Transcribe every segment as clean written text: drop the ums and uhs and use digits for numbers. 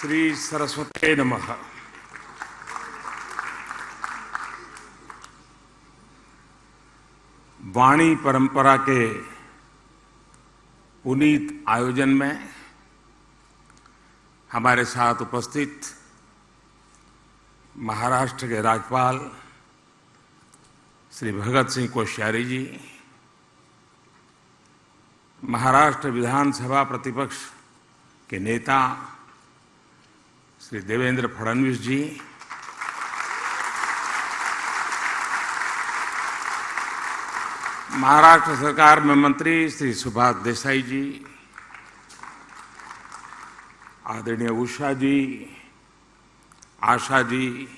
श्री सरस्वती नमः। वाणी परंपरा के पुनीत आयोजन में हमारे साथ उपस्थित महाराष्ट्र के राज्यपाल श्री भगत सिंह कोश्यारी जी, महाराष्ट्र विधानसभा प्रतिपक्ष के नेता श्री देवेंद्र फडणवीस जी, महाराष्ट्र सरकार में मंत्री श्री सुभाष देसाई जी, आदरणीय उषा जी, आशा जी,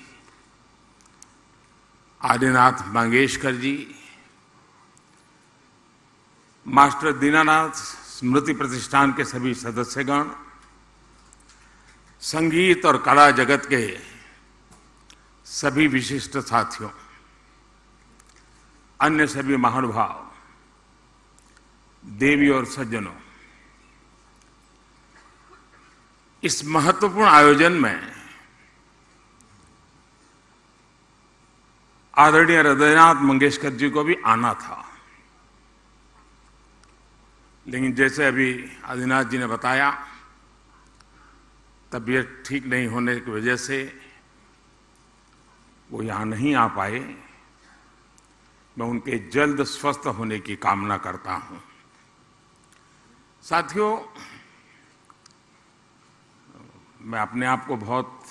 आदिनाथ मंगेशकर जी, मास्टर दीनानाथ स्मृति प्रतिष्ठान के सभी सदस्यगण, संगीत और कला जगत के सभी विशिष्ट साथियों, अन्य सभी महानुभाव, देवी और सज्जनों, इस महत्वपूर्ण आयोजन में आदरणीय हृदयनाथ मंगेशकर जी को भी आना था, लेकिन जैसे अभी आदिनाथ जी ने बताया, तबीयत ठीक नहीं होने की वजह से वो यहाँ नहीं आ पाए। मैं उनके जल्द स्वस्थ होने की कामना करता हूँ। साथियों, मैं अपने आप को बहुत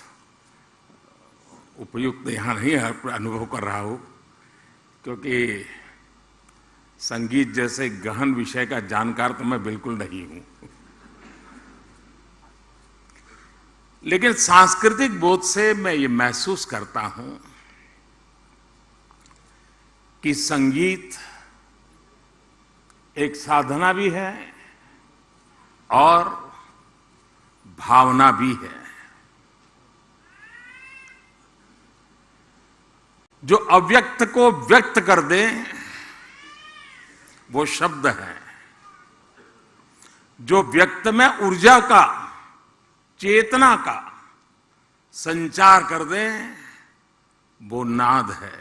उपयुक्त यहाँ नहीं अनुभव कर रहा हूँ, क्योंकि संगीत जैसे गहन विषय का जानकार तो मैं बिल्कुल नहीं हूँ, लेकिन सांस्कृतिक बोध से मैं ये महसूस करता हूँ कि संगीत एक साधना भी है और भावना भी है। जो अव्यक्त को व्यक्त कर दे वो शब्द है, जो व्यक्त में ऊर्जा का, चेतना का संचार कर दे वो नाद है,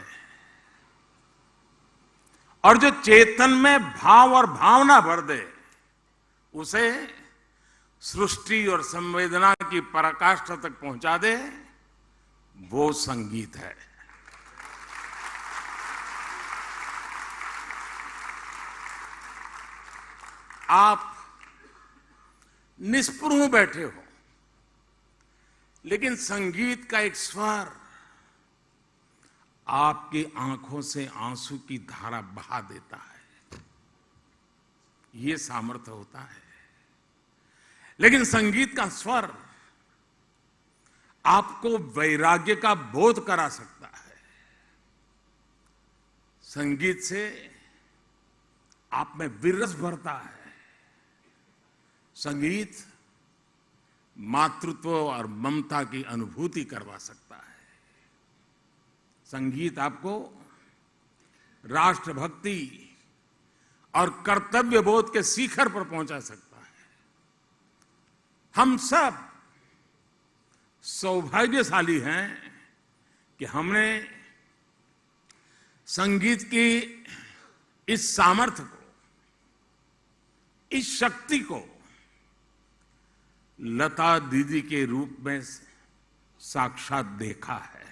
और जो चेतन में भाव और भावना भर दे उसे सृष्टि और संवेदना की पराकाष्ठा तक पहुंचा दे वो संगीत है। आप निष्पृह बैठे हो, लेकिन संगीत का एक स्वर आपकी आंखों से आंसू की धारा बहा देता है। ये सामर्थ्य होता है। लेकिन संगीत का स्वर आपको वैराग्य का बोध करा सकता है। संगीत से आप में विरस भरता है। संगीत मातृत्व और ममता की अनुभूति करवा सकता है। संगीत आपको राष्ट्रभक्ति और कर्तव्य बोध के शिखर पर पहुंचा सकता है। हम सब सौभाग्यशाली हैं कि हमने संगीत की इस सामर्थ्य को, इस शक्ति को लता दीदी के रूप में साक्षात देखा है।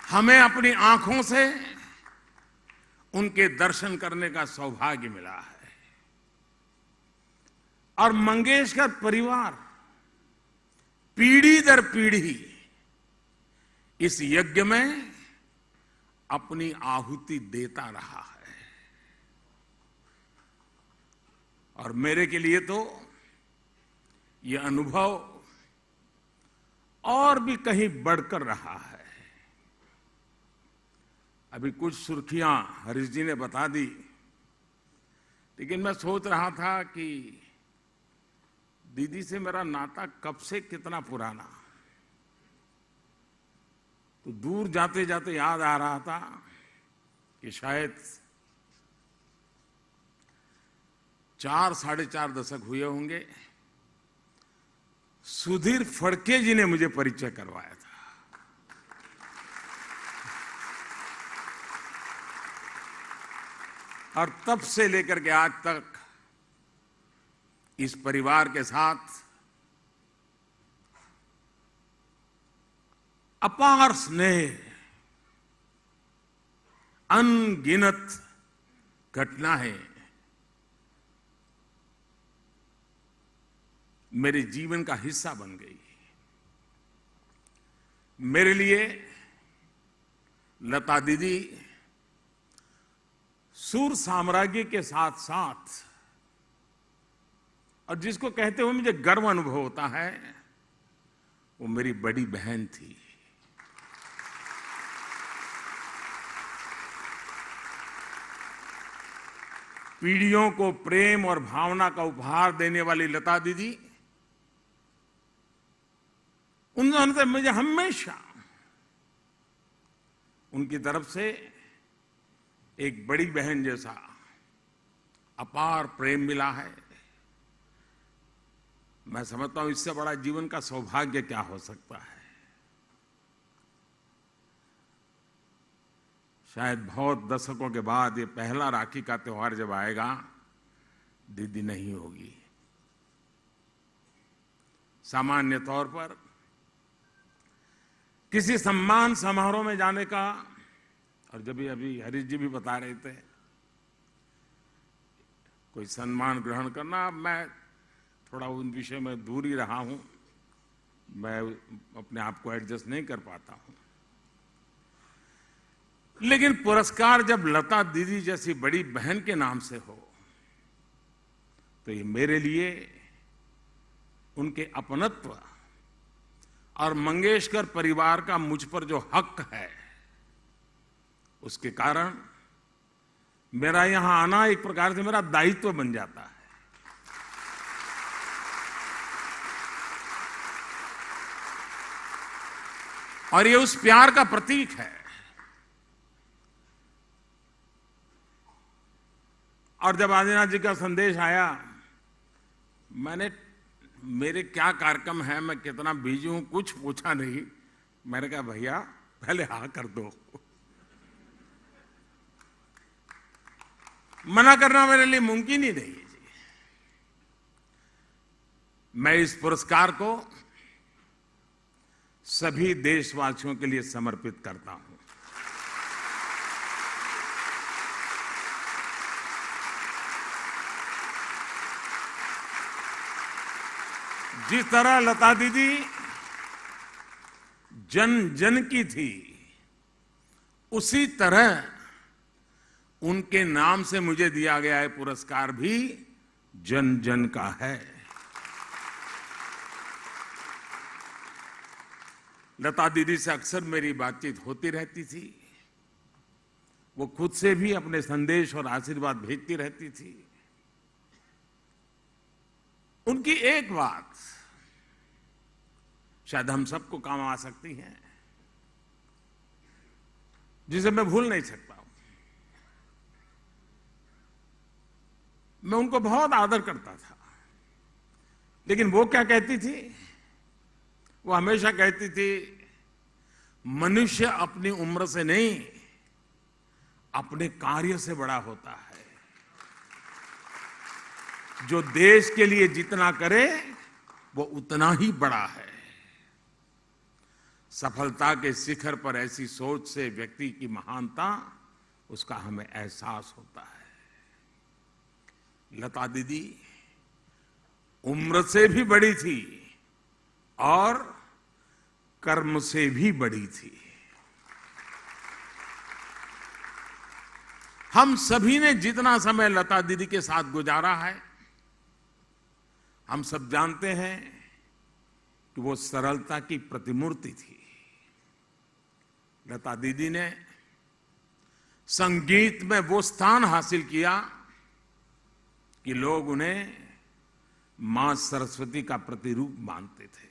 हमें अपनी आंखों से उनके दर्शन करने का सौभाग्य मिला है, और मंगेशकर परिवार पीढ़ी दर पीढ़ी इस यज्ञ में अपनी आहुति देता रहा है। और मेरे के लिए तो यह अनुभव और भी कहीं बढ़कर रहा है। अभी कुछ सुर्खियां हरीश जी ने बता दी, लेकिन मैं सोच रहा था कि दीदी से मेरा नाता कब से कितना पुराना। तो दूर जाते जाते याद आ रहा था कि शायद 4 साढ़े 4 दशक हुए होंगे, सुधीर फड़के जी ने मुझे परिचय करवाया था। और तब से लेकर के आज तक इस परिवार के साथ अपार स्नेह, अनगिनत घटनाएं मेरे जीवन का हिस्सा बन गई। मेरे लिए लता दीदी सूर साम्राज्य के साथ साथ, और जिसको कहते हुए मुझे गर्व अनुभव होता है, वो मेरी बड़ी बहन थी। पीढ़ियों को प्रेम और भावना का उपहार देने वाली लता दीदी, उन्होंने मुझे हमेशा उनकी तरफ से एक बड़ी बहन जैसा अपार प्रेम मिला है। मैं समझता हूं इससे बड़ा जीवन का सौभाग्य क्या हो सकता है। शायद बहुत दशकों के बाद ये पहला राखी का त्योहार जब आएगा, दीदी नहीं होगी। सामान्य तौर पर किसी सम्मान समारोह में जाने का, और जब अभी हरीश जी भी बता रहे थे, कोई सम्मान ग्रहण करना, मैं थोड़ा उन विषय में दूर ही रहा हूं, मैं अपने आप को एडजस्ट नहीं कर पाता हूं। लेकिन पुरस्कार जब लता दीदी जैसी बड़ी बहन के नाम से हो, तो ये मेरे लिए उनके अपनत्व और मंगेशकर परिवार का मुझ पर जो हक है, उसके कारण मेरा यहां आना एक प्रकार से मेरा दायित्व बन जाता है। और ये उस प्यार का प्रतीक है। और जब आदिनाथ जी का संदेश आया, मेरे क्या कार्यक्रम है, मैं कितना बिजी हूं, कुछ पूछा नहीं। मैंने कहा भैया पहले हाँ कर दो। मना करना मेरे लिए मुमकिन ही नहीं है जी। मैं इस पुरस्कार को सभी देशवासियों के लिए समर्पित करता हूं। जिस तरह लता दीदी जन जन की थी, उसी तरह उनके नाम से मुझे दिया गया है पुरस्कार भी जन जन का है। लता दीदी से अक्सर मेरी बातचीत होती रहती थी। वो खुद से भी अपने संदेश और आशीर्वाद भेजती रहती थी। उनकी एक बात शायद हम सबको काम आ सकती है, जिसे मैं भूल नहीं सकता हूं। मैं उनको बहुत आदर करता था, लेकिन वो क्या कहती थी? वो हमेशा कहती थी, मनुष्य अपनी उम्र से नहीं, अपने कार्य से बड़ा होता है। जो देश के लिए जितना करे, वो उतना ही बड़ा है। सफलता के शिखर पर ऐसी सोच से व्यक्ति की महानता, उसका हमें एहसास होता है। लता दीदी उम्र से भी बड़ी थी और कर्म से भी बड़ी थी। हम सभी ने जितना समय लता दीदी के साथ गुजारा है, हम सब जानते हैं कि वो सरलता की प्रतिमूर्ति थी। लता दीदी ने संगीत में वो स्थान हासिल किया कि लोग उन्हें मां सरस्वती का प्रतिरूप मानते थे।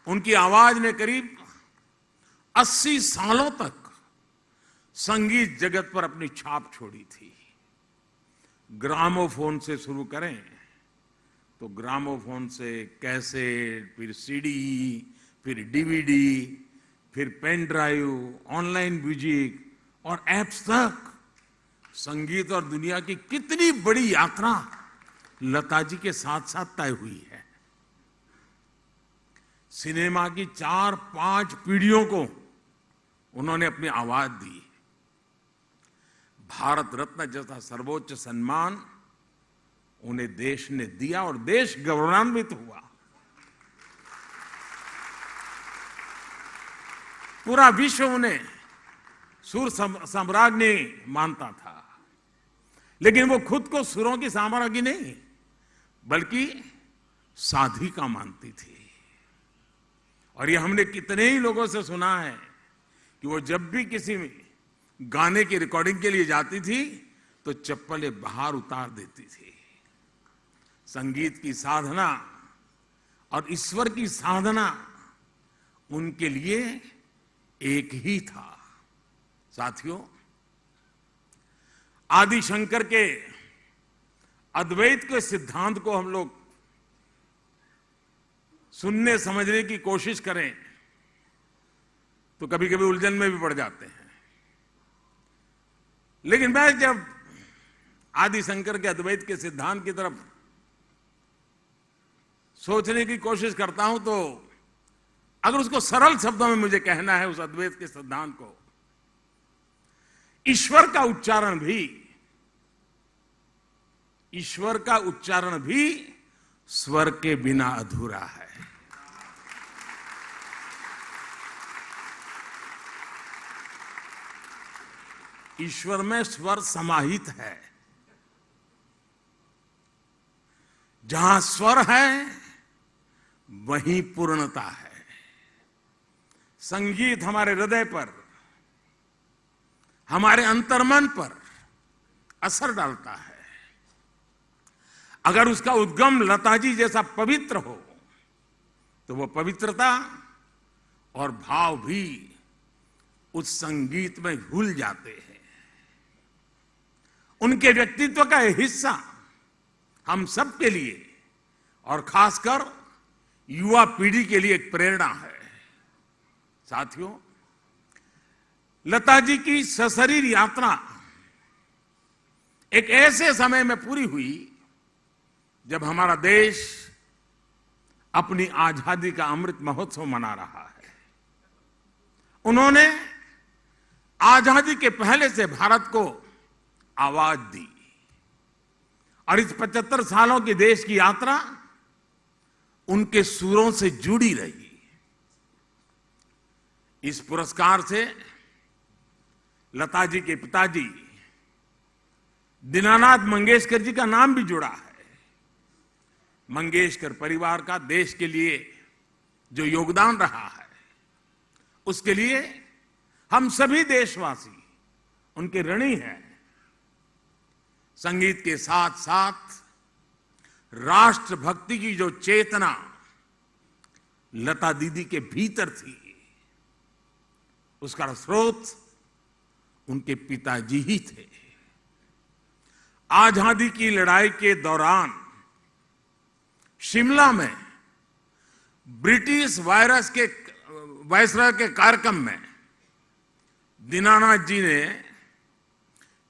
उनकी आवाज ने करीब 80 सालों तक संगीत जगत पर अपनी छाप छोड़ी थी। ग्रामोफोन से शुरू करें तो ग्रामोफोन से कैसेट, फिर सीडी, फिर डीवीडी, फिर पेन ड्राइव, ऑनलाइन म्यूजिक और ऐप्स तक संगीत और दुनिया की कितनी बड़ी यात्रा लता जी के साथ साथ तय हुई है। सिनेमा की 4-5 पीढ़ियों को उन्होंने अपनी आवाज दी। भारत रत्न जैसा सर्वोच्च सम्मान उन्हें देश ने दिया और देश गौरवान्वित हुआ। पूरा विश्व उन्हें सुर साम्राज्ञी मानता था, लेकिन वो खुद को सुरों की साम्राज्ञी नहीं बल्कि साधिका मानती थी। और ये हमने कितने ही लोगों से सुना है कि वो जब भी किसी गाने की रिकॉर्डिंग के लिए जाती थी तो चप्पलें बाहर उतार देती थी। संगीत की साधना और ईश्वर की साधना उनके लिए एक ही था। साथियों, आदि शंकर के अद्वैत के सिद्धांत को हम लोग सुनने समझने की कोशिश करें तो कभी कभी उलझन में भी पड़ जाते हैं। लेकिन मैं जब आदि शंकर के अद्वैत के सिद्धांत की तरफ सोचने की कोशिश करता हूं तो अगर उसको सरल शब्दों में मुझे कहना है, उस अद्वैत के सिद्धांत को, ईश्वर का उच्चारण भी स्वर के बिना अधूरा है। ईश्वर में स्वर समाहित है। जहां स्वर है वहीं पूर्णता है। संगीत हमारे हृदय पर, हमारे अंतर्मन पर असर डालता है। अगर उसका उद्गम लता जी जैसा पवित्र हो तो वो पवित्रता और भाव भी उस संगीत में घुल जाते हैं। उनके व्यक्तित्व का एक हिस्सा हम सब के लिए और खासकर युवा पीढ़ी के लिए एक प्रेरणा है। साथियों, लता जी की सशरीर यात्रा एक ऐसे समय में पूरी हुई जब हमारा देश अपनी आजादी का अमृत महोत्सव मना रहा है। उन्होंने आजादी के पहले से भारत को आवाज दी और इस 75 सालों की देश की यात्रा उनके सुरों से जुड़ी रही। इस पुरस्कार से लता जी के पिताजी दीनानाथ मंगेशकर जी का नाम भी जुड़ा है। मंगेशकर परिवार का देश के लिए जो योगदान रहा है, उसके लिए हम सभी देशवासी उनके ऋणी हैं। संगीत के साथ साथ राष्ट्रभक्ति की जो चेतना लता दीदी के भीतर थी, उसका स्रोत उनके पिताजी ही थे। आजादी की लड़ाई के दौरान शिमला में ब्रिटिश वायसराय के कार्यक्रम में दीनानाथ जी ने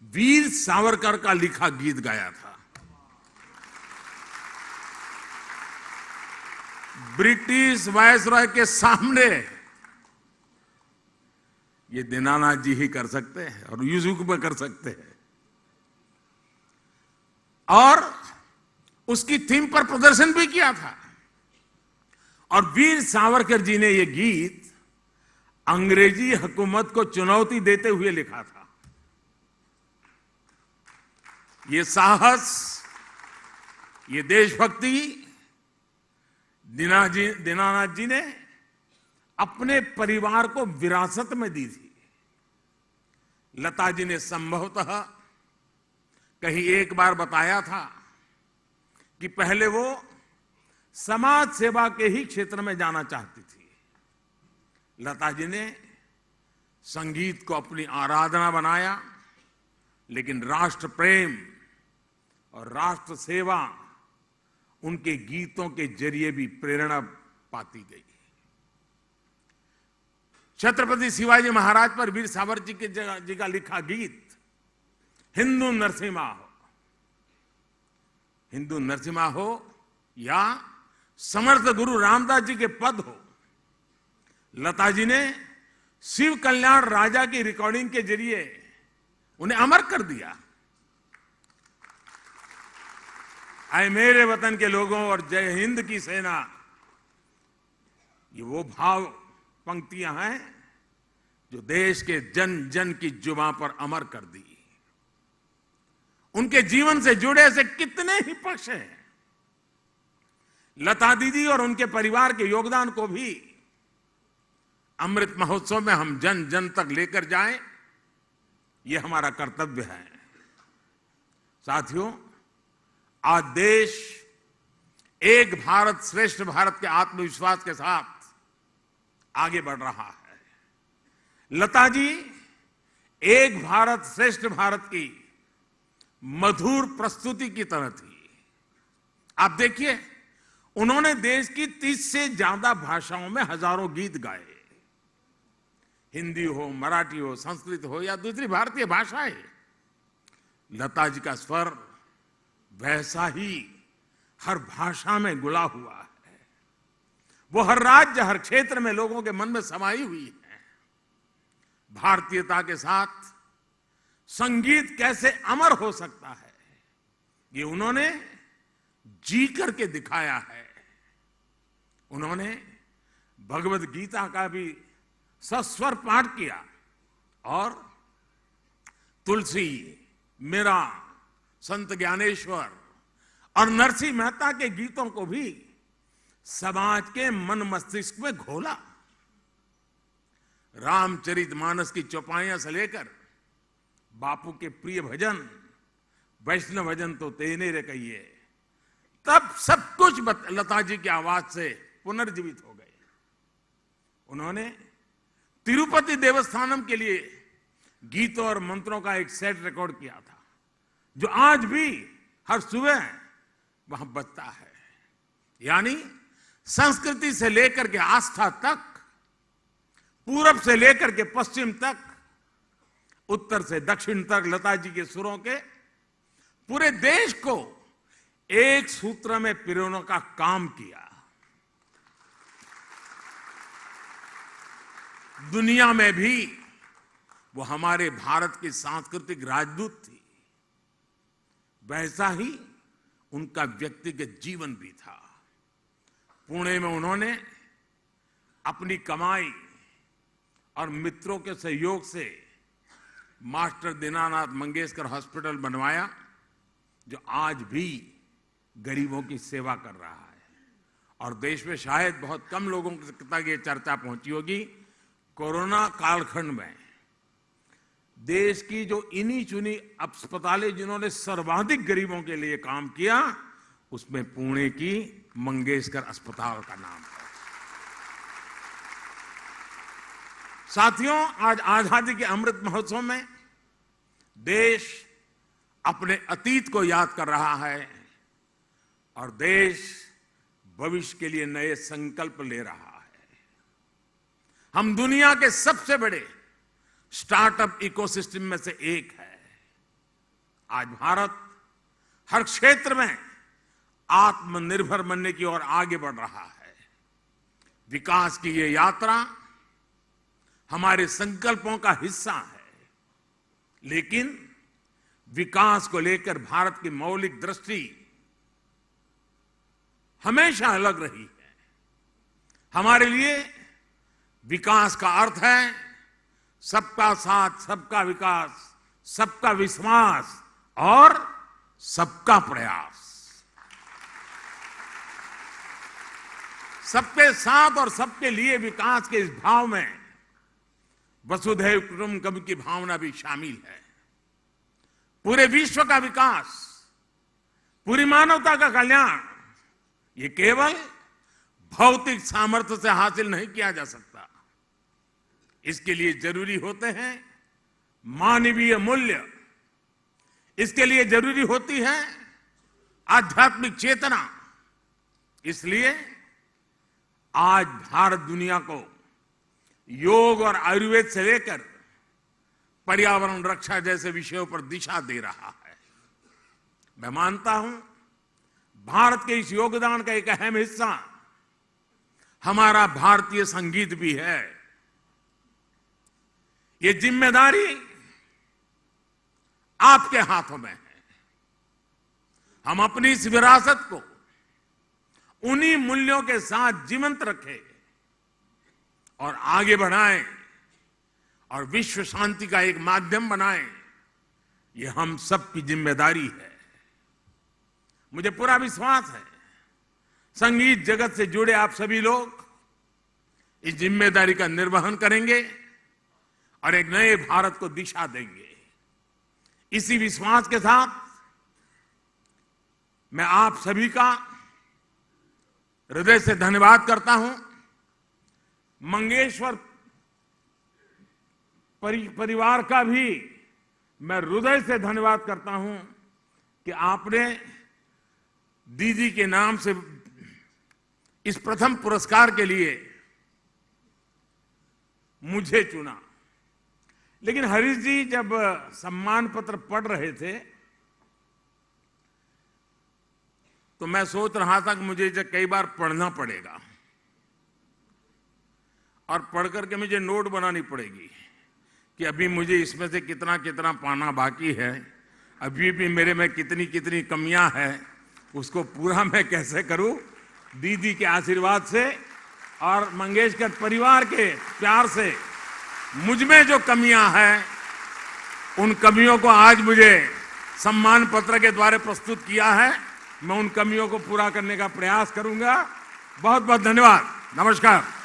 वीर सावरकर का लिखा गीत गाया था। ब्रिटिश वायसराय के सामने ये दीनानाथ जी ही कर सकते हैं और यूजुक में कर सकते हैं। और उसकी थीम पर प्रदर्शन भी किया था। और वीर सावरकर जी ने यह गीत अंग्रेजी हुकूमत को चुनौती देते हुए लिखा था। ये साहस, ये देशभक्ति दीनानाथ जी ने अपने परिवार को विरासत में दी थी। लता जी ने संभवतः कहीं एक बार बताया था कि पहले वो समाज सेवा के ही क्षेत्र में जाना चाहती थी। लता जी ने संगीत को अपनी आराधना बनाया, लेकिन राष्ट्र प्रेम, और राष्ट्र सेवा उनके गीतों के जरिए भी प्रेरणा पाती गई। छत्रपति शिवाजी महाराज पर वीर सावरकर जी का लिखा गीत हिंदू नरसिम्हा हो या समर्थ गुरु रामदास जी के पद हो, लता जी ने शिव कल्याण राजा की रिकॉर्डिंग के जरिए उन्हें अमर कर दिया। आए मेरे वतन के लोगों और जय हिंद की सेना, ये वो भाव पंक्तियां हैं जो देश के जन जन की जुबान पर अमर कर दी। उनके जीवन से जुड़े ऐसे कितने ही पक्ष हैं। लता दीदी और उनके परिवार के योगदान को भी अमृत महोत्सव में हम जन जन तक लेकर जाएं, ये हमारा कर्तव्य है। साथियों, आज देश एक भारत श्रेष्ठ भारत के आत्मविश्वास के साथ आगे बढ़ रहा है। लता जी एक भारत श्रेष्ठ भारत की मधुर प्रस्तुति की तरह थी। आप देखिए, उन्होंने देश की 30 से ज्यादा भाषाओं में हजारों गीत गाए। हिंदी हो, मराठी हो, संस्कृत हो या दूसरी भारतीय भाषाएं, लता जी का स्वर वैसा ही हर भाषा में घुला हुआ है। वो हर राज्य, हर क्षेत्र में लोगों के मन में समाई हुई है। भारतीयता के साथ संगीत कैसे अमर हो सकता है, ये उन्होंने जी करके दिखाया है। उन्होंने भगवद गीता का भी सस्वर पाठ किया और तुलसी, मीरा, संत ज्ञानेश्वर और नरसिंह मेहता के गीतों को भी समाज के मन मस्तिष्क में घोला। रामचरितमानस की चौपाइयां से लेकर बापू के प्रिय भजन, वैष्णव भजन तो तेने रे कहिए, तब सब कुछ लता जी की आवाज से पुनर्जीवित हो गए। उन्होंने तिरुपति देवस्थानम के लिए गीतों और मंत्रों का एक सेट रिकॉर्ड किया था, जो आज भी हर सुबह वहां बजता है। यानी संस्कृति से लेकर के आस्था तक, पूरब से लेकर के पश्चिम तक, उत्तर से दक्षिण तक लता जी के सुरों के पूरे देश को एक सूत्र में पिरोने का काम किया। दुनिया में भी वो हमारे भारत की सांस्कृतिक राजदूत थी। वैसा ही उनका व्यक्तिगत जीवन भी था। पुणे में उन्होंने अपनी कमाई और मित्रों के सहयोग से मास्टर दीनानाथ मंगेशकर हॉस्पिटल बनवाया, जो आज भी गरीबों की सेवा कर रहा है। और देश में शायद बहुत कम लोगों तक ये चर्चा पहुंची होगी, कोरोना कालखंड में देश की जो इन्हीं चुनी अस्पतालें जिन्होंने सर्वाधिक गरीबों के लिए काम किया, उसमें पुणे की मंगेशकर अस्पताल का नाम है। साथियों, आज आजादी के अमृत महोत्सव में देश अपने अतीत को याद कर रहा है और देश भविष्य के लिए नए संकल्प ले रहा है। हम दुनिया के सबसे बड़े स्टार्टअप इकोसिस्टम में से एक है। आज भारत हर क्षेत्र में आत्मनिर्भर बनने की ओर आगे बढ़ रहा है। विकास की ये यात्रा हमारे संकल्पों का हिस्सा है, लेकिन विकास को लेकर भारत की मौलिक दृष्टि हमेशा अलग रही है। हमारे लिए विकास का अर्थ है सबका साथ, सबका विकास, सबका विश्वास और सबका प्रयास। सबके साथ और सबके लिए विकास के इस भाव में वसुधैव कुटुंबकम की भावना भी शामिल है। पूरे विश्व का विकास, पूरी मानवता का कल्याण, ये केवल भौतिक सामर्थ्य से हासिल नहीं किया जा सकता। इसके लिए जरूरी होते हैं मानवीय मूल्य, इसके लिए जरूरी होती है आध्यात्मिक चेतना। इसलिए आज भारत दुनिया को योग और आयुर्वेद से लेकर पर्यावरण रक्षा जैसे विषयों पर दिशा दे रहा है। मैं मानता हूं भारत के इस योगदान का एक अहम हिस्सा हमारा भारतीय संगीत भी है। ये जिम्मेदारी आपके हाथों में है। हम अपनी इस विरासत को उन्हीं मूल्यों के साथ जीवंत रखें और आगे बढ़ाएं और विश्व शांति का एक माध्यम बनाएं। ये हम सबकी जिम्मेदारी है। मुझे पूरा विश्वास है संगीत जगत से जुड़े आप सभी लोग इस जिम्मेदारी का निर्वहन करेंगे और एक नए भारत को दिशा देंगे। इसी विश्वास के साथ मैं आप सभी का हृदय से धन्यवाद करता हूं। मंगेश्वर परिवार का भी मैं हृदय से धन्यवाद करता हूं कि आपने दीदी के नाम से इस प्रथम पुरस्कार के लिए मुझे चुना। लेकिन हरीश जी जब सम्मान पत्र पढ़ रहे थे तो मैं सोच रहा था कि मुझे इसे कई बार पढ़ना पड़ेगा और पढ़ करके मुझे नोट बनानी पड़ेगी कि अभी मुझे इसमें से कितना कितना पाना बाकी है, अभी भी मेरे में कितनी कितनी कमियां हैं, उसको पूरा मैं कैसे करूं। दीदी के आशीर्वाद से और मंगेशकर परिवार के प्यार से मुझ में जो कमियां हैं उन कमियों को आज मुझे सम्मान पत्र के द्वारा प्रस्तुत किया है। मैं उन कमियों को पूरा करने का प्रयास करूंगा। बहुत बहुत धन्यवाद। नमस्कार।